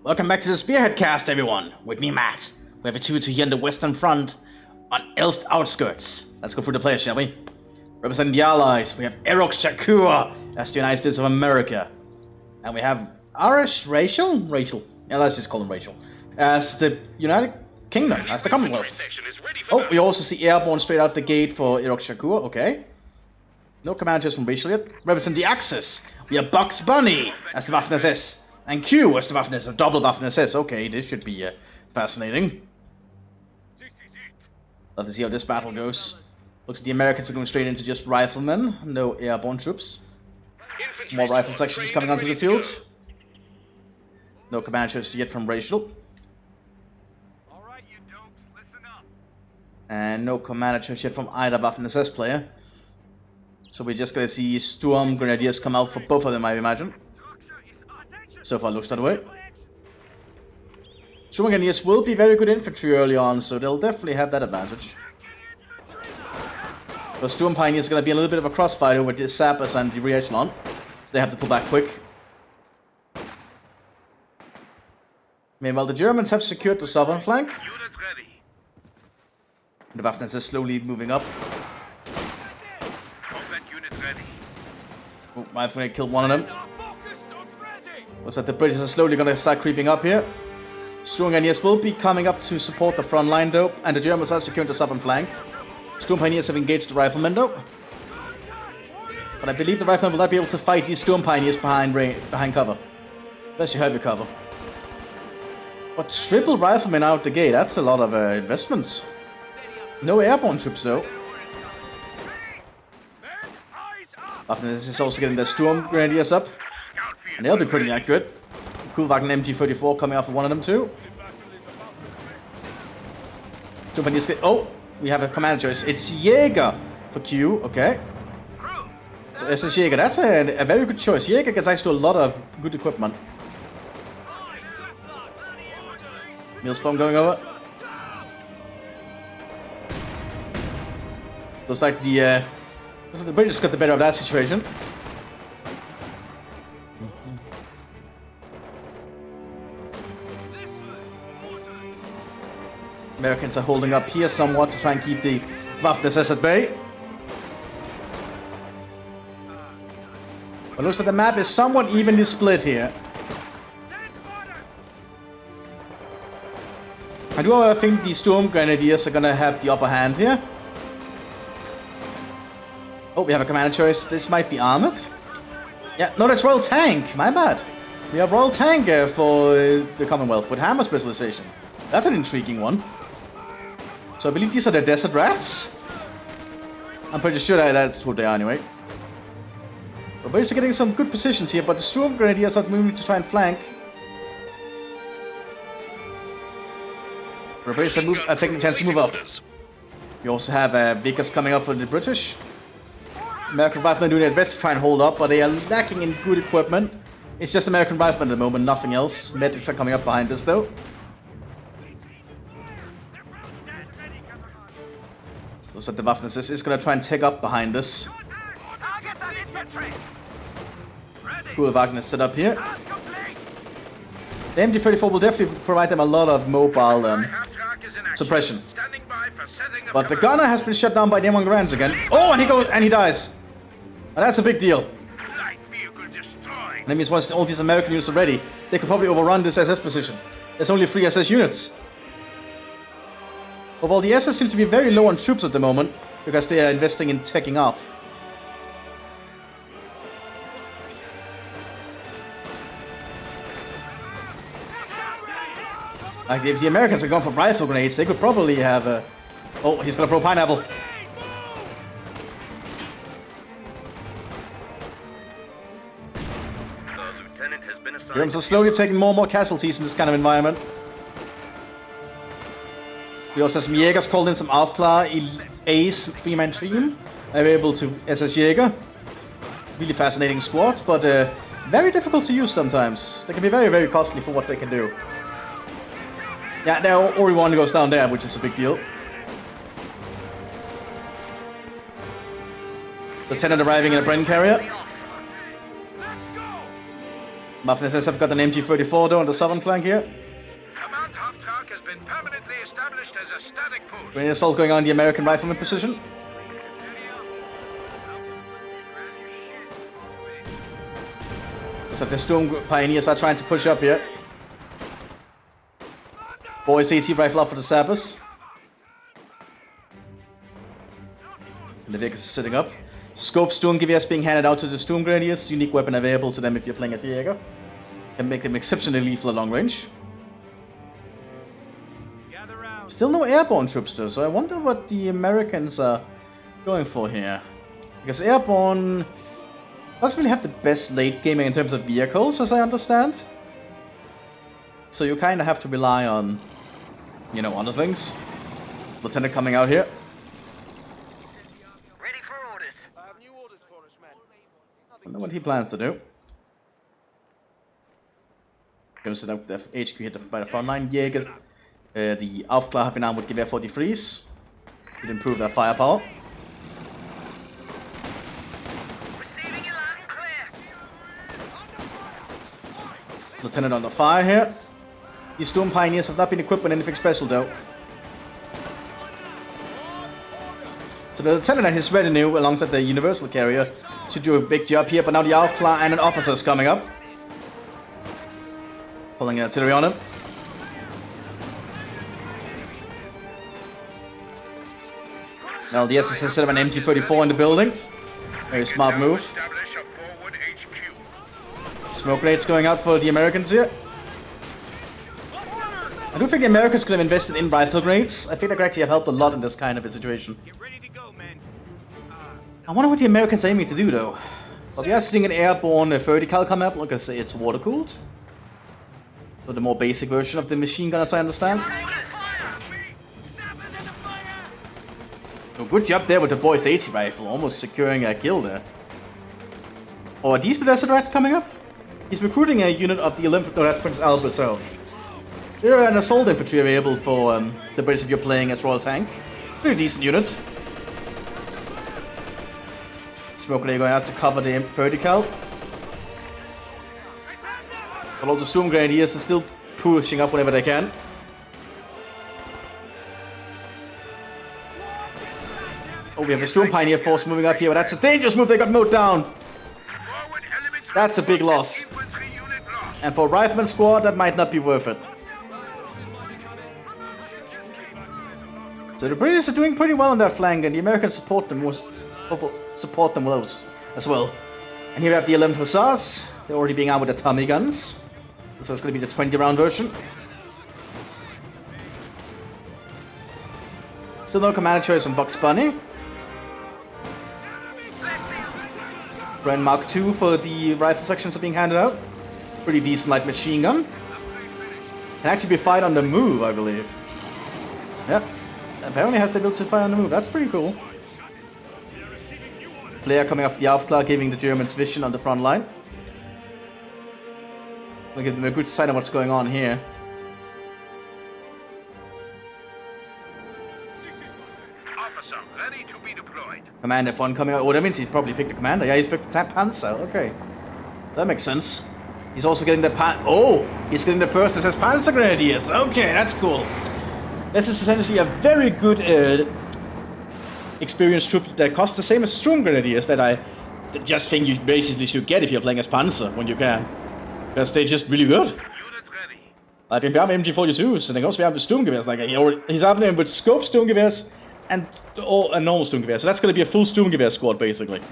Welcome back to the Spearhead cast, everyone. With me, Matt. We have a 2-2 here in the Western Front on Elst outskirts. Let's go through the players, shall we? Representing the Allies, we have Erok Shakur as the United States of America. And we have Rachel? Yeah, let's just call him Rachel. As the United Kingdom, as the Commonwealth. Oh, we also see Airborne straight out the gate for Erok Shakur, okay. No commanders from Rachel yet. Representing the Axis, we have Bugs Bunny as the Waffen-SS. And Q as the Waffen-SS, a double Waffen-SS. Okay, this should be fascinating. Love to see how this battle goes. Looks like the Americans are going straight into just riflemen, no airborne troops. More rifle sections coming onto the field. No commanders yet from Rachel. And no commanders yet from either Waffen-SS player. So we're just going to see Storm Grenadiers come out for both of them, I imagine. So far looks that way. Storm Grenadiers will be very good infantry early on, so they'll definitely have that advantage. But Storm Pioneers is going to be a little bit of a crossfire with the Sappers and the rear echelon, so they have to pull back quick. Meanwhile, the Germans have secured the southern flank. The Waffen is slowly moving up. Oh, Rifleman killed one of them. Looks like the British are slowly going to start creeping up here. Storm Pioneers will be coming up to support the front line though, and the Germans are securing the southern flank. Storm Pioneers have engaged the Riflemen though. But I believe the Riflemen will not be able to fight these Storm Pioneers behind cover. Unless you have your cover. But triple Riflemen out the gate, that's a lot of investments. No airborne troops though. This is also getting the Storm Grenadiers up. And they'll be pretty accurate. Cool Wagen MT-34 coming off of one of them too. Oh, we have a commander choice. It's Jäger for Q, okay. So SS Jäger, that's a very good choice. Jäger gets actually a lot of good equipment. Millspawn going over. Looks like the British got the better of that situation. Americans are holding up here somewhat to try and keep the Waffen-SS at bay. But looks like the map is somewhat evenly split here. I do think the Storm Grenadiers are gonna have the upper hand here. Oh, we have a commander choice. This might be armored. Yeah, no, that's Royal Tank. My bad. We have Royal Tank for the Commonwealth with hammer specialization. That's an intriguing one. So I believe these are the Desert Rats. I'm pretty sure that's what they are anyway. We're basically getting some good positions here, but the Storm Grenadiers are moving to try and flank. We're basically taking a chance to move up. We also have Vickers coming up for the British. American Riflemen doing their best to try and hold up, but they are lacking in good equipment. It's just American Riflemen at the moment, nothing else. Medics are coming up behind us though. Looks like the Waffen-SS is going to try and take up behind us. Cool Wagner set up here. The MT-34 will definitely provide them a lot of mobile suppression. But the gunner has been shut down by the M1 Garands again. Oh, and he dies. And that's a big deal. And that means once all these American units are ready, they could probably overrun this SS position. There's only 3 SS units. But while the SS seem to be very low on troops at the moment, because they are investing in teching up. Like if the Americans are going for rifle grenades, they could probably have a... Oh, he's gonna throw pineapple. Germans are slowly taking more and more casualties in this kind of environment. We also have some Jägers called in, some Aufklar, Ace, 3-man team. They're able to SS Jäger. Really fascinating squads, but very difficult to use sometimes. They can be very, very costly for what they can do. Yeah, now only one goes down there, which is a big deal. Lieutenant arriving in a Bren carrier. Mthis have got an MG-34 though on the southern flank here. Command half-track has been permanently established as a static post. Great assault going on in the American rifleman position. Looks like the Storm Pioneers are trying to push up here. Boys AT rifle up for the sappers. And the vehicles are sitting up. Scope Sturmgewehr being handed out to the Storm Grenadiers. Unique weapon available to them if you're playing as Jäger. Can make them exceptionally lethal at long range. Still no airborne troops though, so I wonder what the Americans are going for here. Because airborne doesn't really have the best late gaming in terms of vehicles, as I understand. So you kind of have to rely on, you know, other things. Lieutenant coming out here. Ready for orders. I have new orders for us, men. I don't know what he plans to do. Goes to the HQ hit by the front line. Jägers. The Aufklar have been armed with Gewehr 43s. Could improve their firepower. Receiving you loud and clear. Lieutenant under fire here. These Storm Pioneers have not been equipped with anything special though. So the Lieutenant and his retinue alongside the Universal Carrier should do a big job here, but now the Aufklar and an officer is coming up. Pulling artillery on him. Now the SS set up an MG-34 in the building. Very smart move. Establish a forward HQ. Smoke grenades going out for the Americans here. I do think the Americans could have invested in rifle grenades. I think that could actually have helped a lot in this kind of a situation. Get ready to go, man. I wonder what the Americans are aiming to do though. Well, we are seeing an airborne 30 cal come up. Like I say, it's water cooled. So the more basic version of the machine gun, as I understand. Oh, good job there with the boys 80 rifle, almost securing a kill there. Oh, are these the Desert Rats coming up? He's recruiting a unit of the Olympic. Oh, that's Prince Albert, so. They're an assault infantry available for the British if you're playing as Royal Tank. Pretty decent unit. Smoke grenade going out to cover the 30 cal. But all the Storm Grenadiers are still pushing up whenever they can. Oh, we have a Storm Pioneer force moving up here, but that's a dangerous move. They got mowed down. That's a big loss. And for a Rifleman squad, that might not be worth it. So the British are doing pretty well on that flank, and the Americans support them well as well. And here we have the 11th Hussars. They're already being armed with the Tommy guns. So it's going to be the 20-round version. Still no commander choice on Bugs Bunny. Grand Mark II for the rifle sections are being handed out. Pretty decent light machine gun. Can actually be fired on the move, I believe. Yep. Apparently has the ability to fire on the move. That's pretty cool. Player coming off the Aufklar, giving the Germans vision on the front line. We'll give them a good sight of what's going on here. Officer, ready to be deployed. Command F1 coming out. Oh, that means he's probably picked the commander. Yeah, he's picked the Panzer. Okay. That makes sense. He's also getting the he's getting the first SS Panzer Grenadiers. Okay, that's cool. This is essentially a very good experienced troop that costs the same as Storm Grenadiers that I just think you basically should get if you're playing as Panzer when you can. Because they're just really good. Unit ready. Like, wir haben MG-42s, und dann wir haben Sturmgewehrs. Like, he's happening with scope Sturmgewehrs and a normal Sturmgewehr. So that's going to be a full Sturmgewehr squad, basically.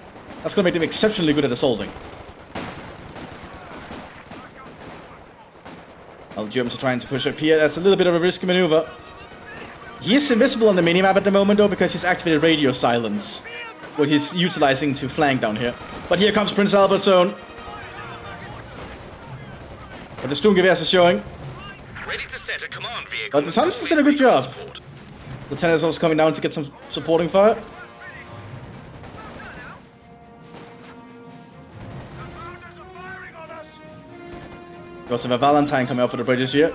That's going to make them exceptionally good at assaulting. Well, the Germans are trying to push up here. That's a little bit of a risky maneuver. He is invisible on the minimap at the moment, though, because he's activated radio silence, what he's utilizing to flank down here. But here comes Prince Albert's zone. But the Sturmgewehrs are showing. Ready to set a command vehicle. But the Thompson's did a good job. Lieutenant is also coming down to get some supporting fire. We also have a Valentine coming up for the British here.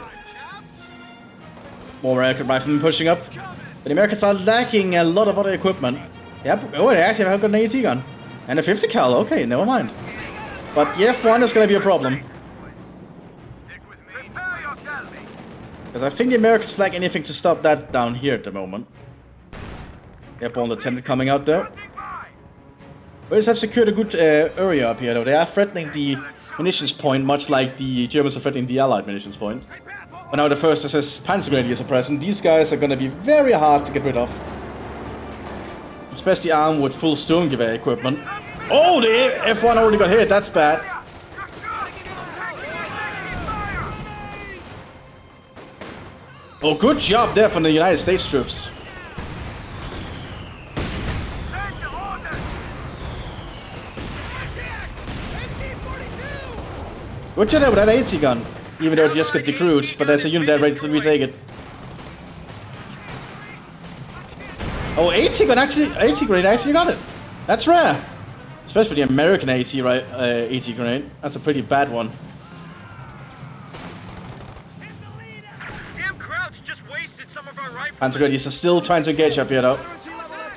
More American riflemen pushing up. But the Americans are lacking a lot of other equipment. Yep. Oh, they actually have got an AT gun. And a 50 cal. Okay, never mind. But the F1 is going to be a problem. tell me. Because I think the Americans lack anything to stop that down here at the moment. Airborne lieutenant coming out though. British have secured a good area up here though. They are threatening the munitions point, much like the Germans are threatening the Allied munitions point. But now the first SS Panzer Grenadiers are present. These guys are going to be very hard to get rid of. Especially armed with full Sturmgewehr equipment. Oh, the F1 already got hit. That's bad. Oh, good job there from the United States troops. Good job there with that AT gun. Even though it just got decrewed, but there's a unit there ready to retake it. Oh, AT gun actually, AT grenade actually got it. That's rare. Especially for the American AT, right? AT grenade. That's a pretty bad one. Panzer Grenadiers are still trying to engage up here though.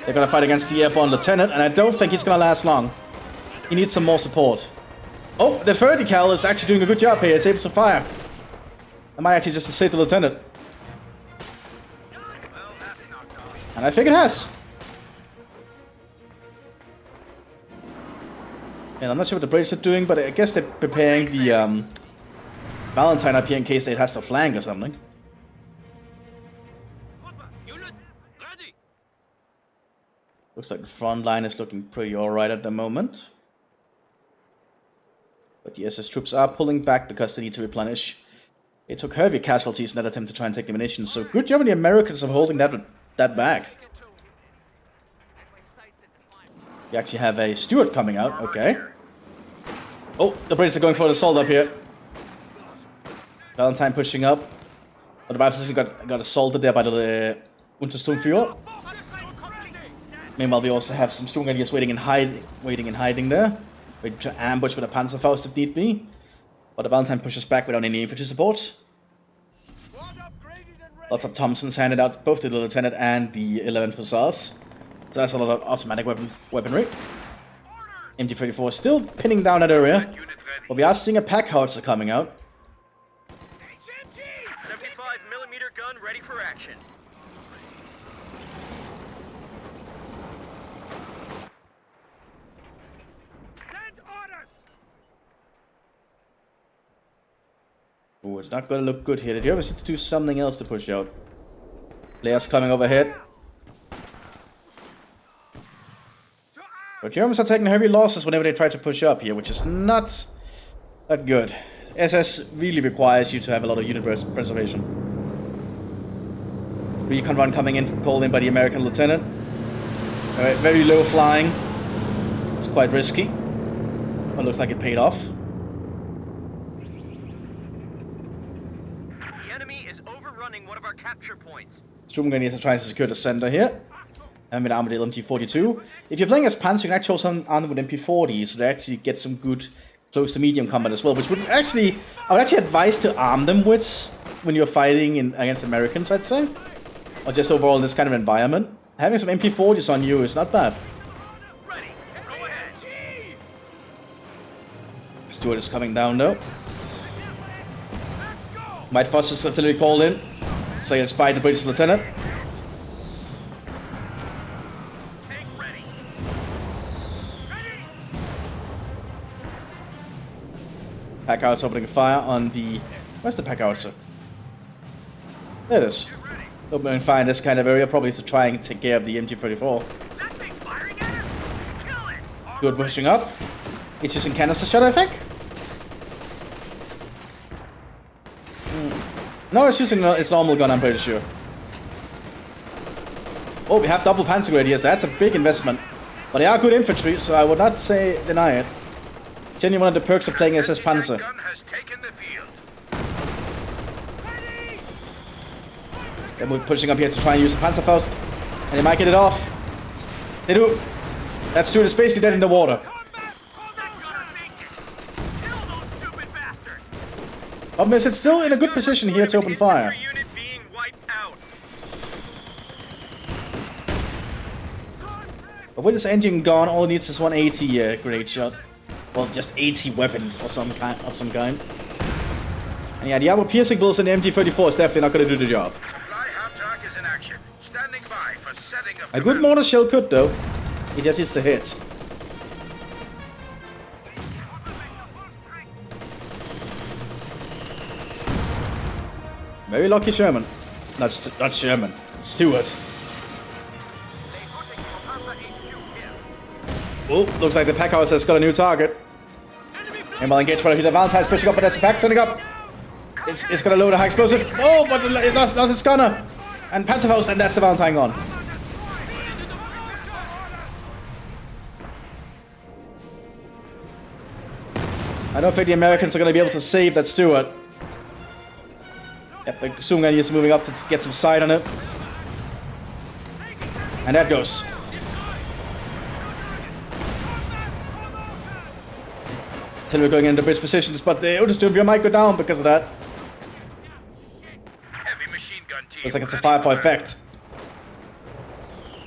They're gonna fight against the airborne lieutenant, and I don't think he's gonna last long. He needs some more support. Oh, the 30 cal is actually doing a good job here. It's able to fire. I might actually just save the lieutenant. And I think it has. And I'm not sure what the British are doing, but I guess they're preparing the Valentine up here in case it has to flank or something. Looks like the front line is looking pretty alright at the moment. But the SS troops are pulling back because they need to replenish. It took heavy casualties in that attempt to try and take the munitions, so good job on the Americans of holding that back. We actually have a Stuart coming out, okay. Oh, the British are going for the assault up here. Valentine pushing up. But the Baltics got assaulted there by the Untersturmführer. Meanwhile, we also have some Sturmgrenadiers waiting in hiding there. Waiting to ambush with a Panzerfaust if need be. But the Valentine pushes back without any infantry support. Lots of Thompsons handed out both to the Lieutenant and the 11th Hussars. So that's a lot of automatic weaponry. MT-34 still pinning down that area. But we are seeing a pack howitzer coming out. 75mm gun ready for action. Oh, it's not going to look good here. The Germans need to do something else to push out. Players coming overhead. But Germans are taking heavy losses whenever they try to push up here, which is not that good. SS really requires you to have a lot of unit preservation. Recon run coming in, called in by the American lieutenant. Very low flying. It's quite risky. But looks like it paid off. One of our capture points. Sturmgrenadiers are trying to secure the center here. And with Armadillo MT-42. If you're playing as Panzer, you can actually also arm with MP-40, so they actually get some good close to medium combat as well, which would actually, I would actually advise to arm them with when you're fighting against Americans, I'd say. Or just overall in this kind of environment. Having some MP-40s on you is not bad. Stuart is coming down though. Mthis is artillery called in. So he spied the British lieutenant. Tank ready. Pack howitzer opening fire on the... Where's the pack howitzer? There it is. Opening fire in this kind of area, probably to try and take care of the MT-34. Good pushing up. It's using canister shot, I think. No, it's using its normal gun, I'm pretty sure. Oh, we have double Panzer Grenadiers. That's a big investment. But they are good infantry, so I would not say deny it. It's only one of the perks of playing SS Panzer. They're pushing up here to try and use the Panzerfaust. And they might get it off. They do. That Stuart is basically dead in the water. Problem is, it's still in a good position here to open fire. But with this engine gone, all it needs is 180 grenade shot. Well, just 80 weapons of some kind. And yeah, the armor piercing bullets in the MG34 is definitely not going to do the job. Supply half-track is in action. Standing by for setting of A good command. mortar shell could, though. It just hits the hit. Very lucky Sherman. Not Sherman. Stewart. Oh, looks like the pack house has got a new target. And while engaged by the Valentine's pushing up, but there's a pack sending up. It's gonna load a high explosive. Oh, but it lost its gunner. And Panzerfaust, and that's the Valentine gone. I don't think the Americans are gonna be able to save that Stewart. Yep, the zoom gun is moving up to get some sight on it. And that goes. We're going into bridge positions, but the Untersturmgewehr might go down because of that. Heavy machine gun team. Looks like it's a firepower effect.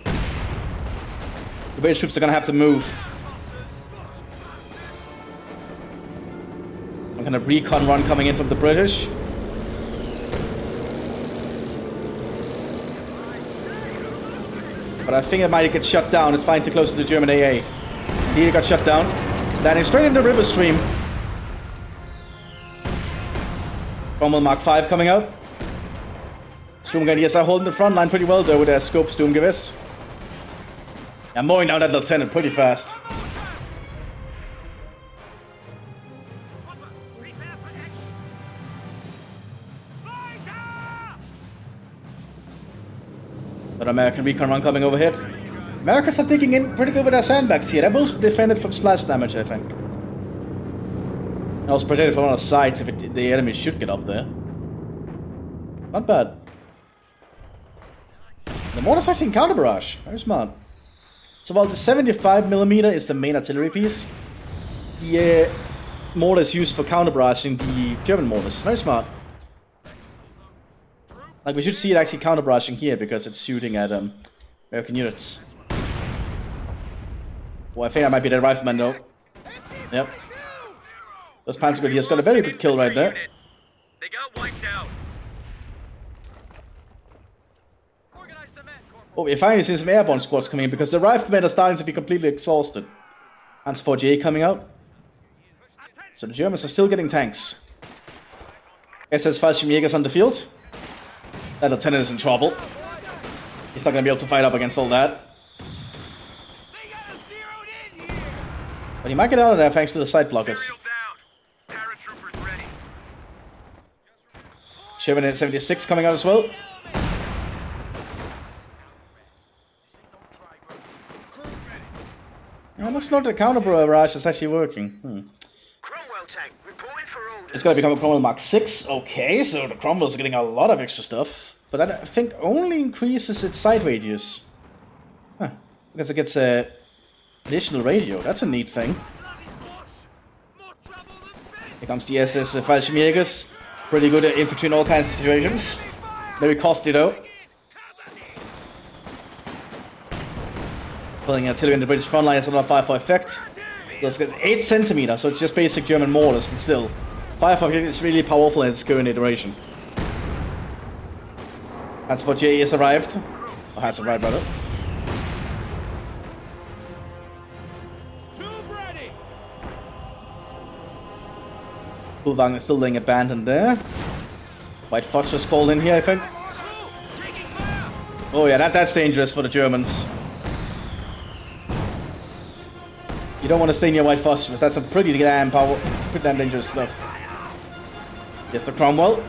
The British troops are gonna have to move. Some kind of recon run coming in from the British. But I think it might get shut down. It's fine too close to the German AA. He got shut down. Landing straight into the river stream. Cromwell Mark 5 coming out. Sturmgrenadiers are holding the front line pretty well though with their scope Sturmgewehr. I'm mowing down that lieutenant pretty fast. But American recon run coming overhead. Americans are digging in pretty good with their sandbags here. They're both defended from splash damage, I think. And also protected from all sides if the enemy should get up there. Not bad. The mortar sights in counter barrage. Very smart. So while the 75mm is the main artillery piece, the mortar is used for counter barraging the German mortars. Very smart. Like we should see it actually counter barraging here because it's shooting at American units. Well, I think I might be the rifleman though. Yep. Those Panzer Grenadiers got a very good kill right there. They got wiped out. Oh, we're finally seeing some airborne squads coming in because the riflemen are starting to be completely exhausted. Panzer 4GA coming out. So the Germans are still getting tanks. SS Fallschirmjägers on the field. That lieutenant is in trouble. He's not going to be able to fight up against all that. But he might get out of there thanks to the side blockers. Sherman 76 coming out as well. Oh, looks like the counter barrage is actually working. It's going to become a Cromwell Mark 6. Okay, so the Cromwells are getting a lot of extra stuff. But that, I think, only increases its sight radius. Huh. Because it gets a additional radio. That's a neat thing. Here comes the SS Fallschirmjägers. Pretty good at infantry in all kinds of situations. Very costly though. Pulling artillery in the British front line has another firepower effect. It's 8 centimeters, so it's just basic German mortars, but still. Firepower is really powerful in its current iteration. Panzer 4GA has arrived. Or has arrived, rather. Bullwagen is still laying abandoned there. White Phosphorus called in here, I think. Oh yeah, that's dangerous for the Germans. You don't want to stay near White Phosphorus. That's some pretty damn dangerous stuff. Yes, the Cromwell.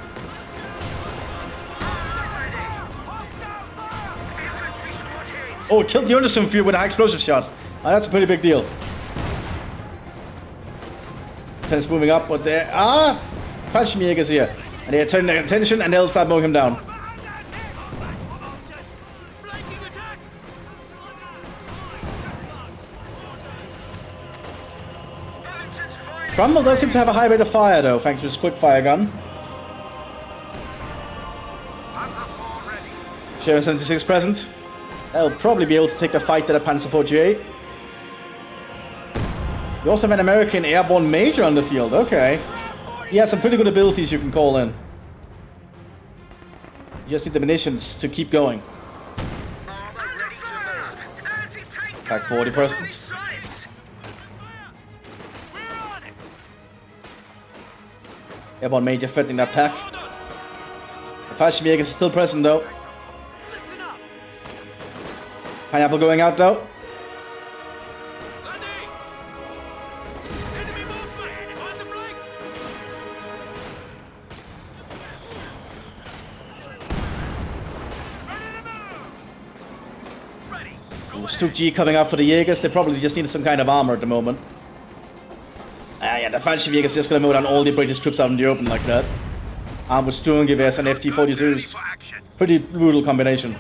Oh, killed the Untersturmgewehr with a high explosive shot. Oh, that's a pretty big deal. Tennis moving up, but there are Fallschirmjägers here. And they are turning their attention and they'll start mowing him down. Cromwell does seem to have a high rate of fire though, thanks to his quick fire gun. Sherman 76 present. They'll probably be able to take the fight to the Panzer 4GA. You also have an American airborne major on the field, okay. He has some pretty good abilities you can call in. You just need the munitions to keep going. Back 40%. Airborne Major threatening that pack. The Fallschirmjäger is still present though. Pineapple going out though. Stook G coming out for the Jaegers. They probably just need some kind of armor at the moment. Yeah, the Fallschirmjäger is just gonna mow down all the British troops out in the open like that. Armed with Sturmgewehrs and FT-42s. Pretty brutal combination.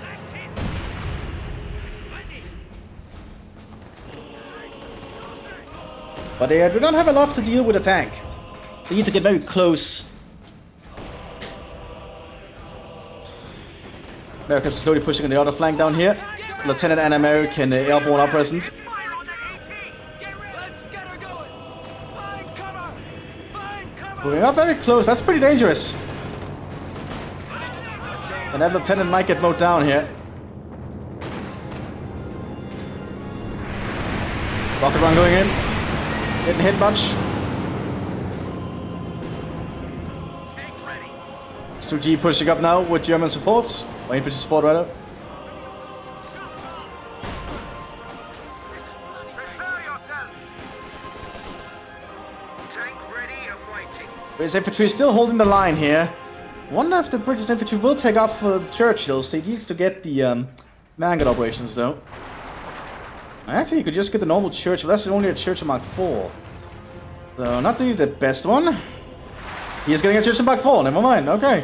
But they do not have a lot to deal with a tank. They need to get very close. Americans are slowly pushing on the other flank down here. Lieutenant and American airborne are present. Moving up very close, that's pretty dangerous. And that lieutenant might get mowed down here. Rocket run going in. Didn't hit much. Stook G pushing up now with German support. Or infantry support rather. British infantry is still holding the line here. Wonder if the British infantry will take up for Churchills. They need to get the Vanguard operations though. Actually, you could just get the normal Churchill. That's only a Churchill Mark 4. So, not really the best one. He's getting a Churchill Mark 4, never mind, okay.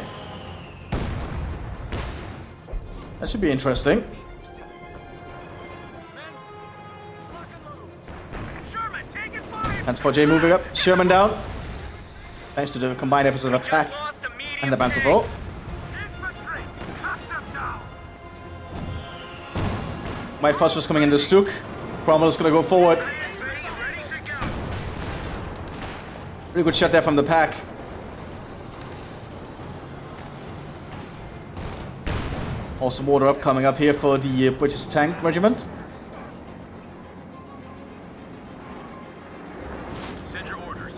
That should be interesting. Panzer 4J moving up, Sherman down. Thanks to the combined efforts of the attack and the Panzer 4. White Phosphorus coming into Stook. Cromwell is going to go forward. Pretty good shot there from the pack. Also water up coming up here for the British Tank Regiment.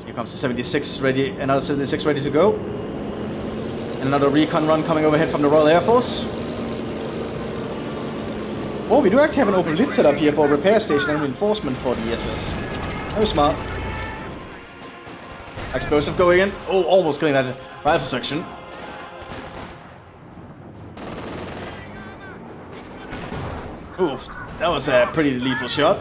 Here comes the 76 ready, another 76 ready to go. And another recon run coming overhead from the Royal Air Force. Oh, we do actually have an open lead set up here for a repair station and reinforcement for the SS. Very smart. Explosive going in. Oh, almost killing that rifle section. Oof, that was a pretty lethal shot.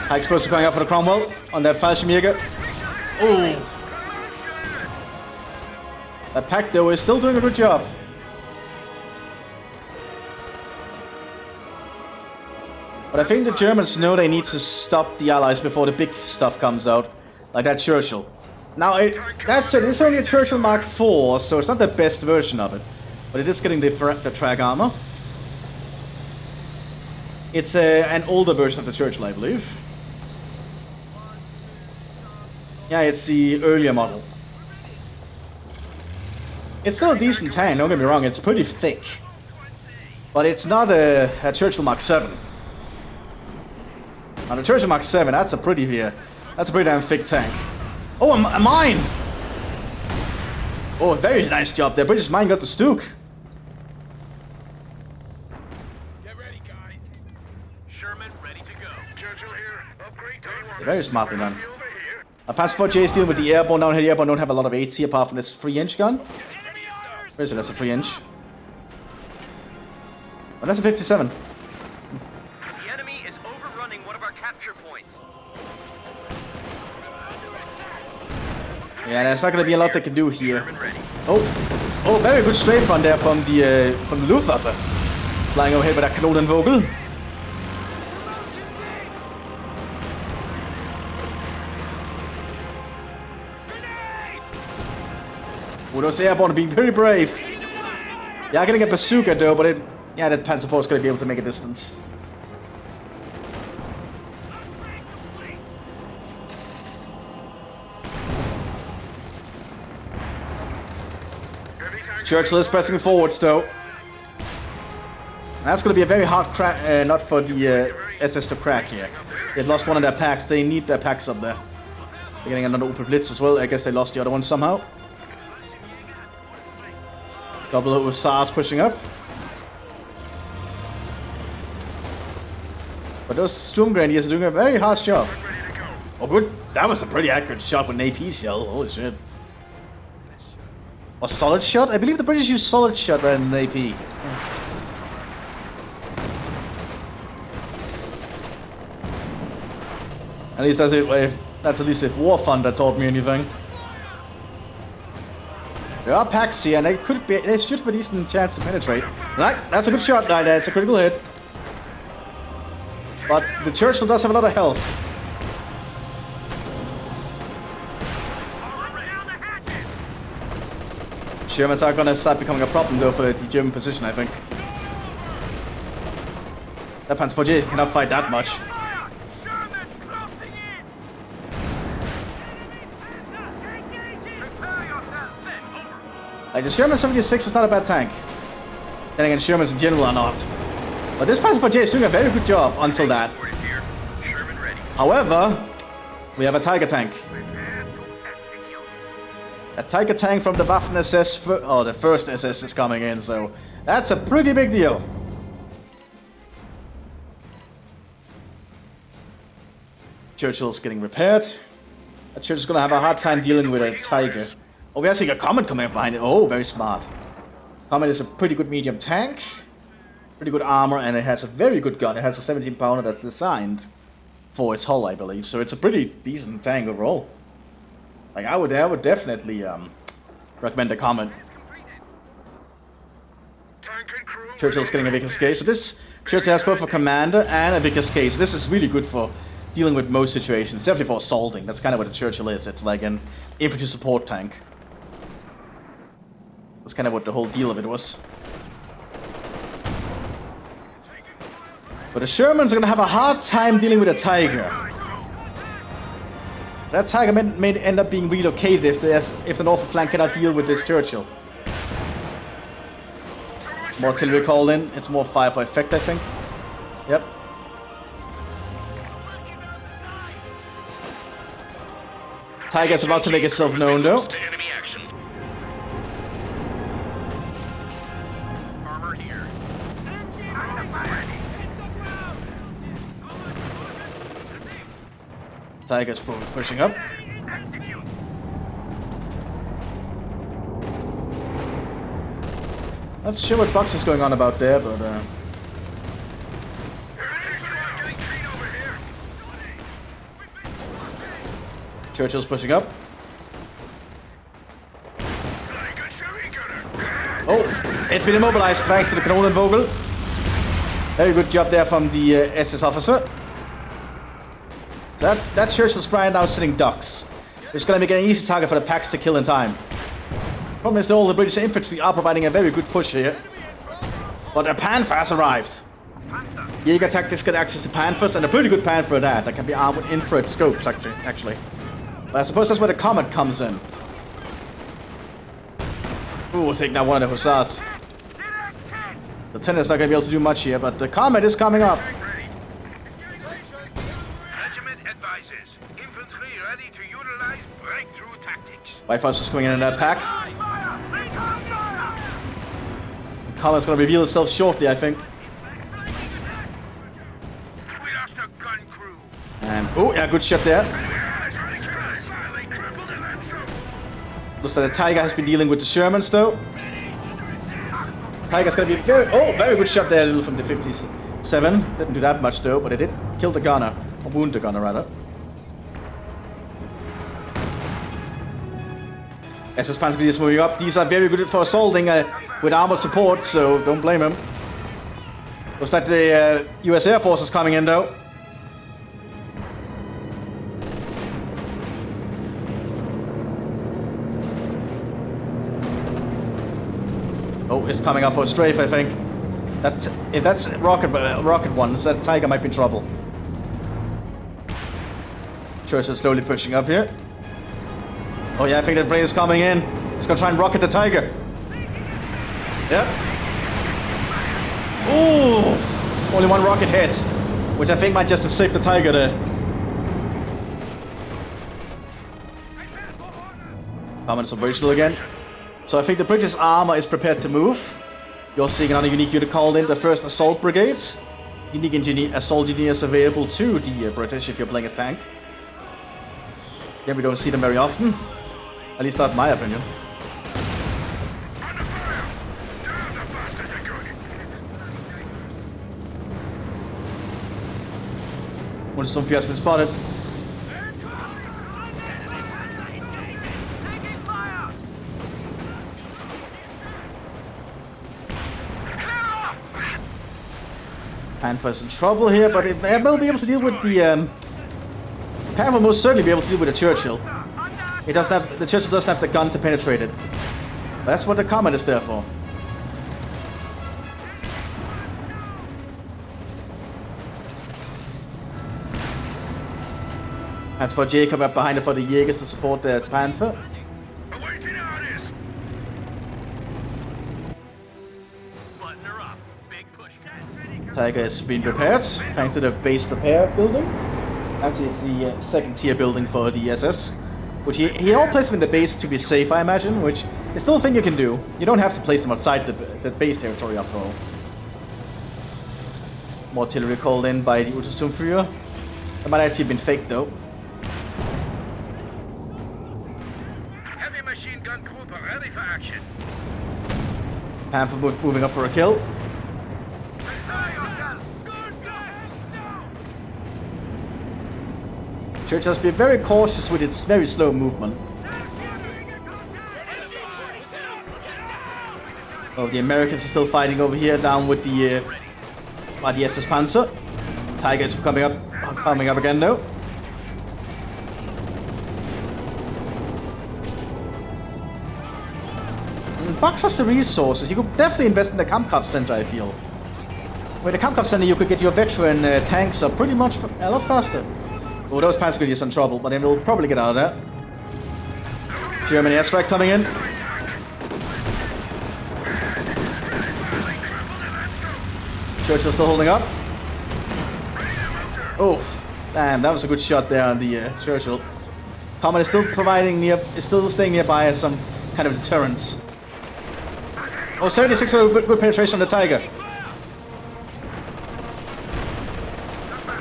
High explosive going out for the Cromwell on that Fallschirmjäger. Oh. That pack though is still doing a good job. But I think the Germans know they need to stop the Allies before the big stuff comes out. Like that Churchill. Now, that said, it's only a Churchill Mark 4, so it's not the best version of it. But it is getting the track armor. It's an older version of the Churchill, I believe. Yeah, it's the earlier model. It's still a decent tank, don't get me wrong, it's pretty thick. But it's not a Churchill Mark 7. Now the Churchill Mark 7, that's a pretty damn thick tank. Oh, a mine! Oh, very nice job there. British mine got the Stook. Get ready, guys. Sherman ready to go. Churchill here. Upgrade to Very smartly done. Panzer 4J is dealing with the airborne down here. The airborne don't have a lot of AT apart from this 3-inch gun. Where is it? That's a 3-inch. Oh, that's a 57. The enemy is overrunning one of our capture points. Yeah, there's not going to be a lot they can do here. Oh, very good strafe run there from the Luftwaffe. Flying overhead with that Kanonenvogel. Oh, those airborne are being very brave. Yeah, getting a bazooka though, but that Panzer IV is going to be able to make a distance. Churchill is pressing forwards though. And that's going to be a very hard crack, not for the SS to crack here. They've lost one of their packs. They need their packs up there. They're getting another open blitz as well. I guess they lost the other one somehow. Double hit with SARS pushing up. But those Storm Grenadiers are doing a very harsh job. Oh good, that was a pretty accurate shot with an AP shell. Holy shit. Or solid shot? I believe the British use solid shot rather than an AP. At least that's at least if War Thunder taught me anything. There are packs here, and they should have a decent chance to penetrate. That's a good shot, that's a critical hit. But the Churchill does have a lot of health. Germans are gonna start becoming a problem though for the German position, I think. That Panzer 4J cannot fight that much. Like the Sherman 76 is not a bad tank. Then again, Shermans in general are not. But this Panzer 4J is doing a very good job until that. However, we have a Tiger tank. A Tiger tank from the Waffen SS, the first SS is coming in, so that's a pretty big deal. Churchill's getting repaired. Churchill's gonna have a hard time dealing with a Tiger. Oh, we are seeing a Comet coming up behind it. Oh, very smart. Comet is a pretty good medium tank. Pretty good armor, and it has a very good gun. It has a 17 pounder that's designed for its hull, I believe. So it's a pretty decent tank overall. Like, I would definitely recommend the Comet. Churchill's getting a Vickers case. So this Churchill has both a commander and a Vickers case. This is really good for dealing with most situations. Definitely for assaulting. That's kind of what a Churchill is. It's like an infantry support tank. That's kind of what the whole deal of it was. But the Shermans are going to have a hard time dealing with a Tiger. That Tiger may end up being relocated if the northern flank cannot deal with this Churchill. More artillery called in. It's more fire for effect, I think. Yep. Tiger's about to make itself known, though. Tiger's pushing up. Not sure what Box is going on about there, but Churchill's pushing up. Oh, it's been immobilized thanks to the Kanonenvogel. Very good job there from the SS officer. That Churchill's right now sitting ducks. It's going to make it an easy target for the packs to kill in time. Problem is that all the British infantry are providing a very good push here. But the Panther has arrived. Jaeger tactics get access to Panthers, and a pretty good Panther at that. That can be armed with infrared scopes, actually. But I suppose that's where the Comet comes in. Ooh, we'll take now one of the Hussars. The Tennis not going to be able to do much here, but the Comet is coming up. White Fox is coming in that pack. The Comet's going to reveal itself shortly, I think. And, oh, yeah, good shot there. Looks like the Tiger has been dealing with the Shermans, though. Tiger's going to be very good shot there, from the 57. Didn't do that much, though, but it did kill the gunner. Or wound the gunner, rather. SS Panzer is moving up. These are very good for assaulting with armored support, so don't blame him. Looks like the US Air Force is coming in, though. Oh, it's coming up for a strafe, I think. If that's rocket ones, that Tiger might be in trouble. Churchill's slowly pushing up here. Oh yeah, I think that plane is coming in. It's gonna try and rocket the Tiger. Yep. Ooh! Only one rocket hit, which I think might just have saved the Tiger there. Command is operational again. So I think the British armor is prepared to move. You're seeing another unique unit called in, the 1st Assault Brigade. Unique assault engineers available to the British if you're playing as tank. Yeah, we don't see them very often. At least not in my opinion. One Stormfree has been spotted. Panzers in trouble here, but it will be able to deal with the Pan will most certainly be able to deal with the Churchill. It doesn't have the Churchill doesn't have the gun to penetrate it. That's what the Comet is there for. That's for Jacob up behind it for the Jaegers to support the Panther. Tiger is being repaired thanks to the base repair building. Actually, it's the 2nd tier building for the SS. Which he all placed them in the base to be safe, I imagine, which is still a thing you can do. You don't have to place them outside the base territory after all. More artillery called in by the Untersturmführer. That might actually have been faked though. Heavy machine gun group are ready for action. Panther moving up for a kill. Church has to be very cautious with its very slow movement. Oh, the Americans are still fighting over here, down with the SS Panzer. Tiger is coming up again though. Bucks has the resources. You could definitely invest in the Kampfkraft Center, I feel. With the Kampfkraft Center, you could get your veteran tanks up pretty much a lot faster. Oh, those Panzer could use some trouble, but then we'll probably get out of that. German airstrike coming in. Churchill's still holding up. Oh, damn, that was a good shot there on the Churchill. Comet is still staying nearby as some kind of deterrence. Oh, 76 good penetration on the Tiger.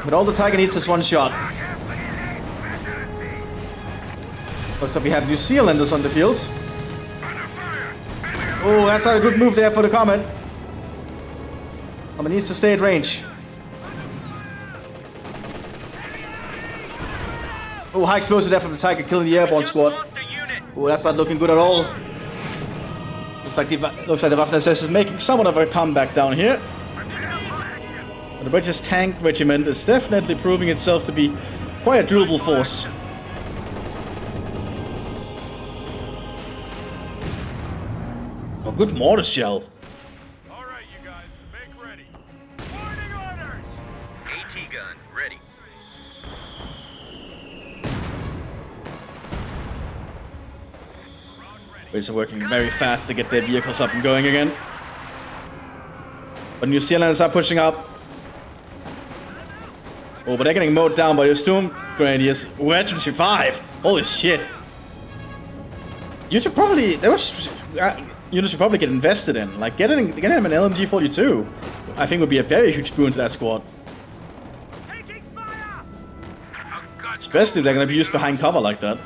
But all the Tiger needs is one shot. Looks like we have New Zealanders on the field. Oh, that's not a good move there for the Comet. Comet needs to stay at range. Oh, high explosive there from the Tiger, killing the airborne squad. Oh, that's not looking good at all. Looks like the Waffen-SS is making somewhat of a comeback down here. But the British tank regiment is definitely proving itself to be quite a durable force. Oh, good mortar shell. All right, you guys, make ready. Morning orders. AT gun ready. British are working very fast to get their vehicles up and going again. But New Zealanders are pushing up. Oh, but they're getting mowed down by your Storm Grenadiers. Veterans 5. Holy shit. You should probably... units should probably get invested in. Like, getting him an LMG-42, I think would be a very huge boon to that squad. Especially if they're going to be used behind cover like that.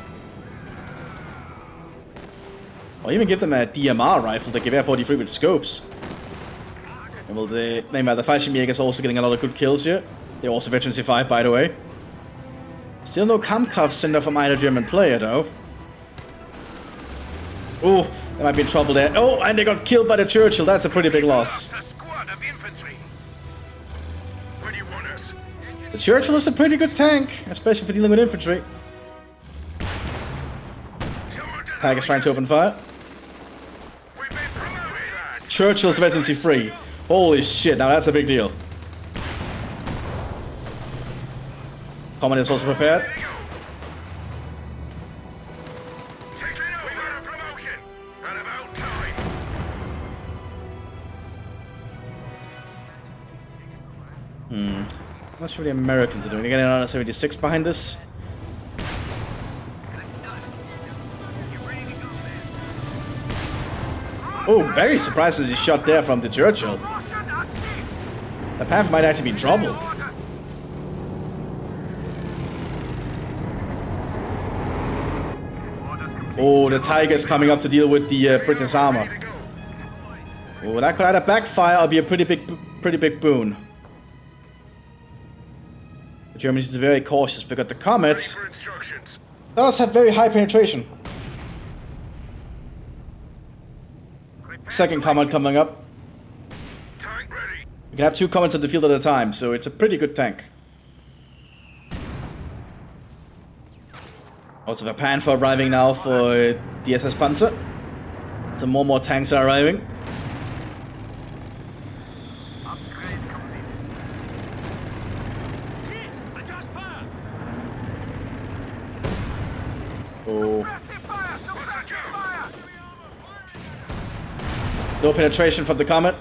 Or even give them a DMR rifle, the Gewehr 43 with scopes. And well, the Fallschirmjäger is also getting a lot of good kills here. They're also Veterans 5, by the way. Still no Kampfkraft Center from either German player, though. Oh, they might be in trouble there. Oh, and they got killed by the Churchill. That's a pretty big loss. A squad of infantry. Where do you want us? The Churchill is a pretty good tank, especially for dealing with infantry. Tiger's trying to open fire. We've been promoted, lads. Churchill's Veterans 3. Holy shit, now that's a big deal. Command is also prepared. I'm not sure what the Americans are doing. They're getting another 76 behind us. Oh, very surprisingly shot there from the Churchill. The Panther might actually be in trouble. Oh, the Tiger's coming up to deal with the British armor. Oh, that could either backfire or be a pretty big boon. The Germans are very cautious because the Comet does have very high penetration. Second Comet coming up. You can have 2 Comets on the field at a time, so it's a pretty good tank. Also, the Panther arriving now for the SS Panzer. So more tanks are arriving. Oh. No penetration from the Comet.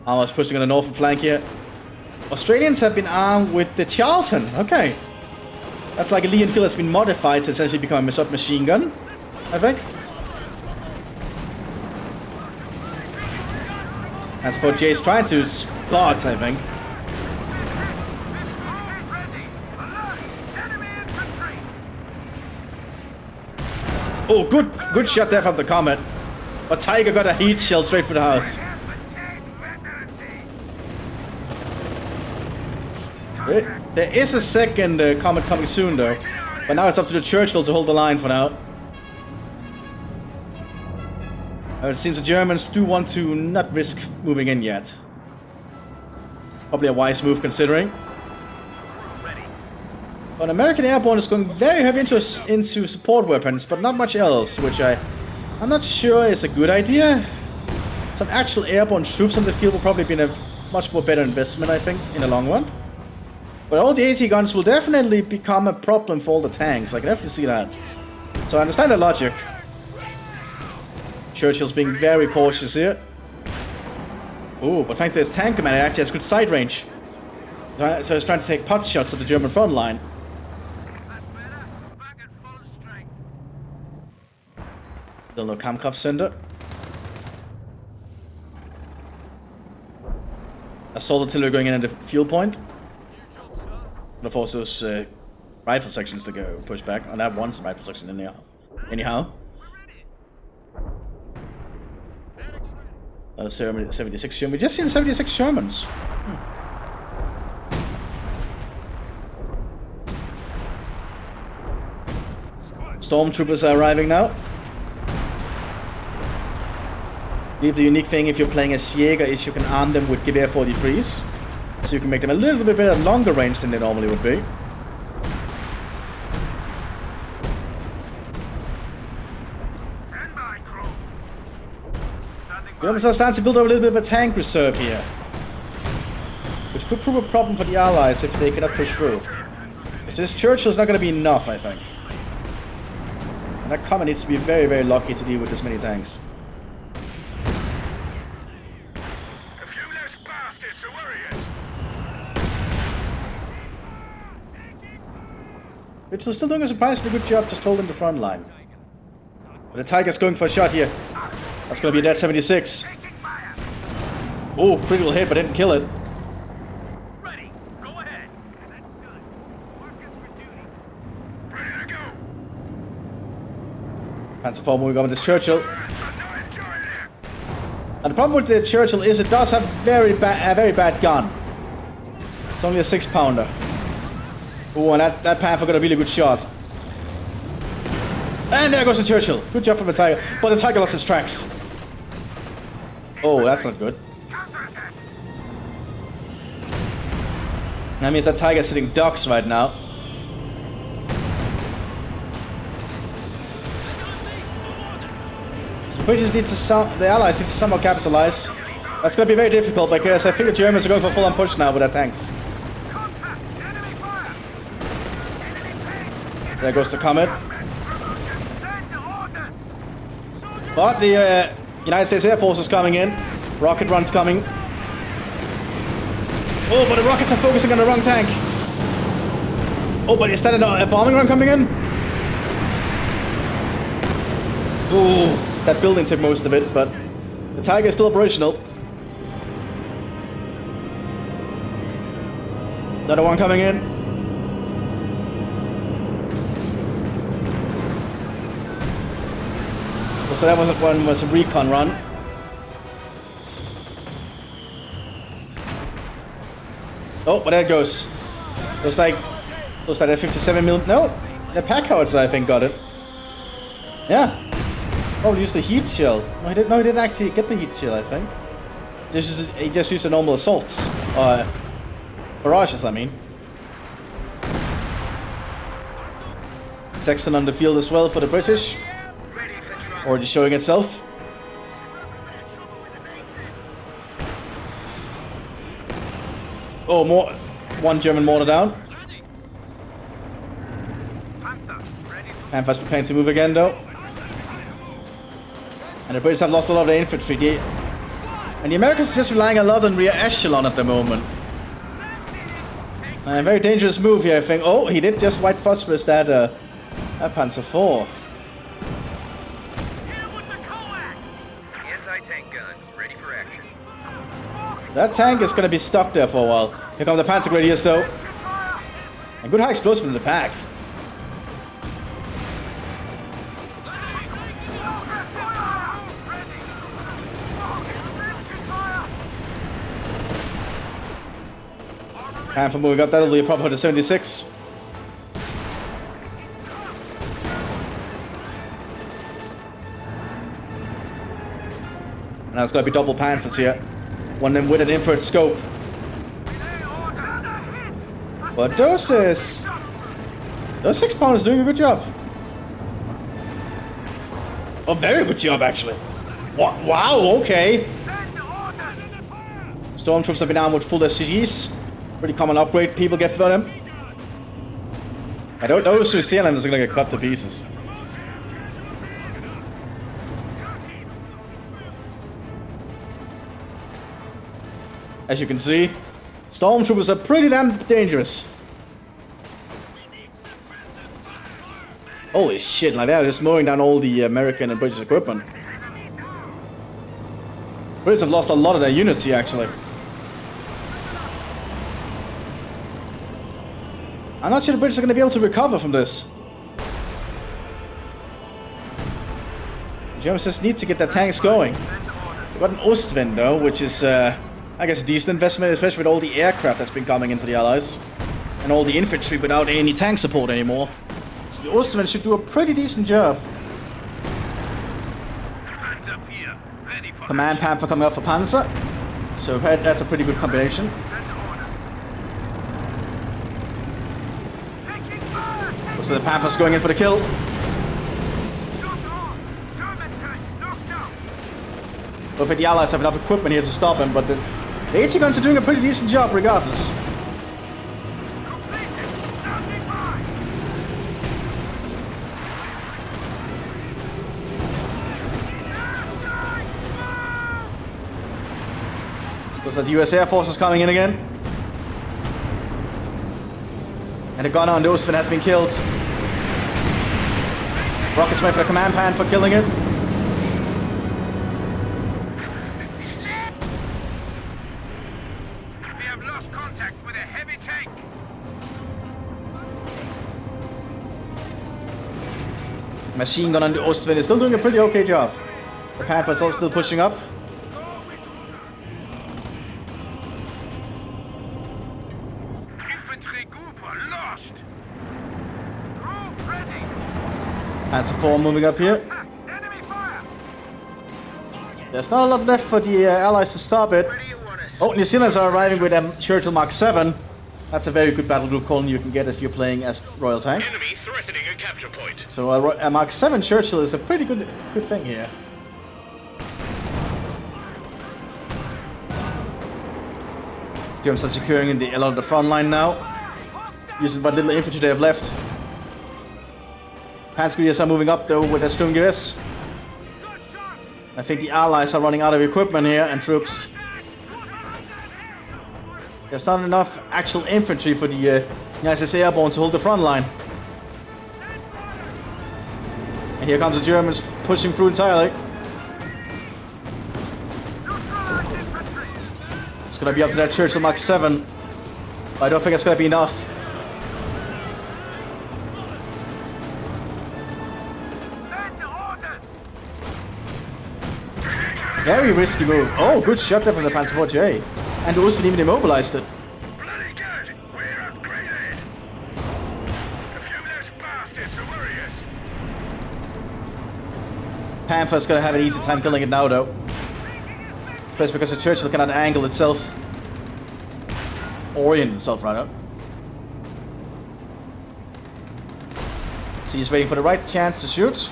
Almost pushing on the northern flank here. Australians have been armed with the Charlton. Okay. That's like a Lee Enfield has been modified to essentially become a submachine gun, I think. That's what Jay's trying to spot, I think. Oh, good shot there from the Comet. But Tiger got a heat shell straight for the house. There is a second Comet coming soon, though. But now it's up to the Churchill to hold the line for now. It seems the Germans do want to not risk moving in yet. Probably a wise move considering. But American Airborne is going very heavy into support weapons, but not much else, which I'm not sure is a good idea. Some actual airborne troops on the field will probably be a much more better investment, I think, in the long run. But all the AT guns will definitely become a problem for all the tanks. I can definitely see that. So I understand the logic. Churchill's being very cautious here. Oh, but thanks to his tank commander, it actually has good sight range. So he's trying to take pot shots at the German front line. Still no Kampfkraft Center. Assault artillery going in at the field point. Gonna force those rifle sections to go push back. And that one's rifle section anyhow. Another 76 Sherman. We just seen 76 Shermans. Stormtroopers are arriving now. I believe the unique thing if you're playing as SEGA is you can arm them with Gewehr 43s. So you can make them a little bit better at longer range than they normally would be. The Germans are starting to build up a little bit of a tank reserve here, which could prove a problem for the Allies if they cannot push through. This Churchill's not going to be enough, I think. And that Comet needs to be very, very lucky to deal with this many tanks. A few less bastards to worry us. Churchill's still doing a surprisingly good job just holding the front line. But the Tiger's going for a shot here. That's going to be a dead 76. Oh, critical hit, but didn't kill it. Ready. Go ahead. That's good. Marcus for duty. Ready to go. Panzer IV moving over this Churchill. And the problem with the Churchill is it does have a very bad gun. It's only a 6-pounder. Oh, and that Panther got a really good shot. And there goes the Churchill. Good job from the Tiger. But the Tiger lost his tracks. Oh, that's not good. That means that Tiger's hitting ducks right now. So the British need to the Allies need to somehow capitalize. That's going to be very difficult because I think the Germans are going for a full-on push now with their tanks. There goes the Comet. But the United States Air Force is coming in. Rocket runs coming. Oh, but the rockets are focusing on the wrong tank. Oh, but is that a bombing run coming in? Ooh, that building took most of it, but the Tiger is still operational. Another one coming in. So that one was a recon run. Oh, but there it goes. Looks like a 57 mil. No, the pack howitzer I think got it. Yeah. Oh, he used the heat shield. No, he didn't. No, he didn't actually get the heat shield. I think. He just used the normal assaults. Barrages, I mean. Sexton on the field as well for the British. Already showing itself. Oh, more. One German mortar down. Panthers preparing to move again, though. And the British have lost a lot of their infantry. And the Americans are just relying a lot on rear echelon at the moment. A very dangerous move here, I think. Oh, he did just white phosphorus that Panzer IV. Anti-tank gun, ready for action. That tank is going to be stuck there for a while. Here come the Panzer Grenadiers, though. A good high explosive in the pack. Panther moving up, that'll be a problem for the 76. And it's going to be double Panthers here. One of them with an infrared scope. But those 6-pounders doing a good job. A very good job, actually. Wow, okay. Stormtroops have been armed with full SCGs. Pretty common upgrade people get for them. I don't know if New Zealanders are going to get cut to pieces. As you can see, Stormtroopers are pretty damn dangerous. Holy shit, like they're just mowing down all the American and British equipment. British have lost a lot of their units here, actually. I'm not sure the British are going to be able to recover from this. The Germans just need to get their tanks going. They've got an Ostwind though, which is, I guess, a decent investment, especially with all the aircraft that's been coming in for the Allies. And all the infantry without any tank support anymore. So the Ostwind should do a pretty decent job. Command Panther coming up for Panzer. So that's a pretty good combination. So the Panthers going in for the kill. Both of the Allies have enough equipment here to stop him, but the AT guns are doing a pretty decent job regardless. Looks like the US Air Force is coming in again. And the gunner on the Ostwind has been killed. Rockets went for the command pan for killing it. We have lost contact with a heavy tank. Machine gun on the Ostwind is still doing a pretty okay job. The Panthers are still pushing up. Infantry group are lost. Group ready. Panzer IV moving up here. There's not a lot left for the Allies to stop it. Oh, New Zealanders are arriving with a Churchill Mark 7. That's a very good battle group column you can get if you're playing as Royal Tank. Enemy threatening a capture point. So a Mark 7 Churchill is a pretty good thing here. Germans are securing in a lot of the front line now. Using what little infantry they have left. Panzers are moving up though with their Sturmgewehr. I think the Allies are running out of equipment here and troops. There's not enough actual infantry for the United States Airborne to hold the front line. And here comes the Germans pushing through entirely. It's gonna be up to that Churchill Mark 7. But I don't think it's gonna be enough. Very risky move. Oh, good shot there from the Panzer 4J. And those didn't even immobilized it. Bloody good! We're upgraded! A few less bastards to worry us. Panther's gonna have an easy time killing it now, though. Especially because the Churchill cannot angle itself. Orient itself, rather. So he's waiting for the right chance to shoot.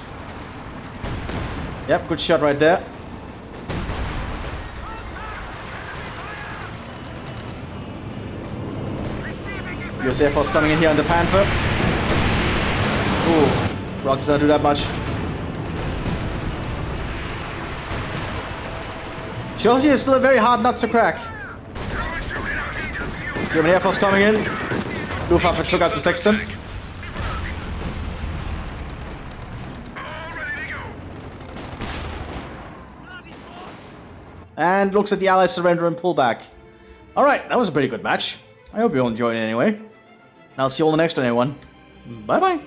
Yep, good shot right there. US Air Force coming in here on the Panther. Ooh, rockets don't do that much. Shows you it's still a very hard nut to crack. German Air Force coming in. Luftwaffe took out the Sexton. And looks like the Allies surrender and pull back. Alright, that was a pretty good match. I hope you all enjoyed it anyway. And I'll see you all in the next one, everyone. Bye bye.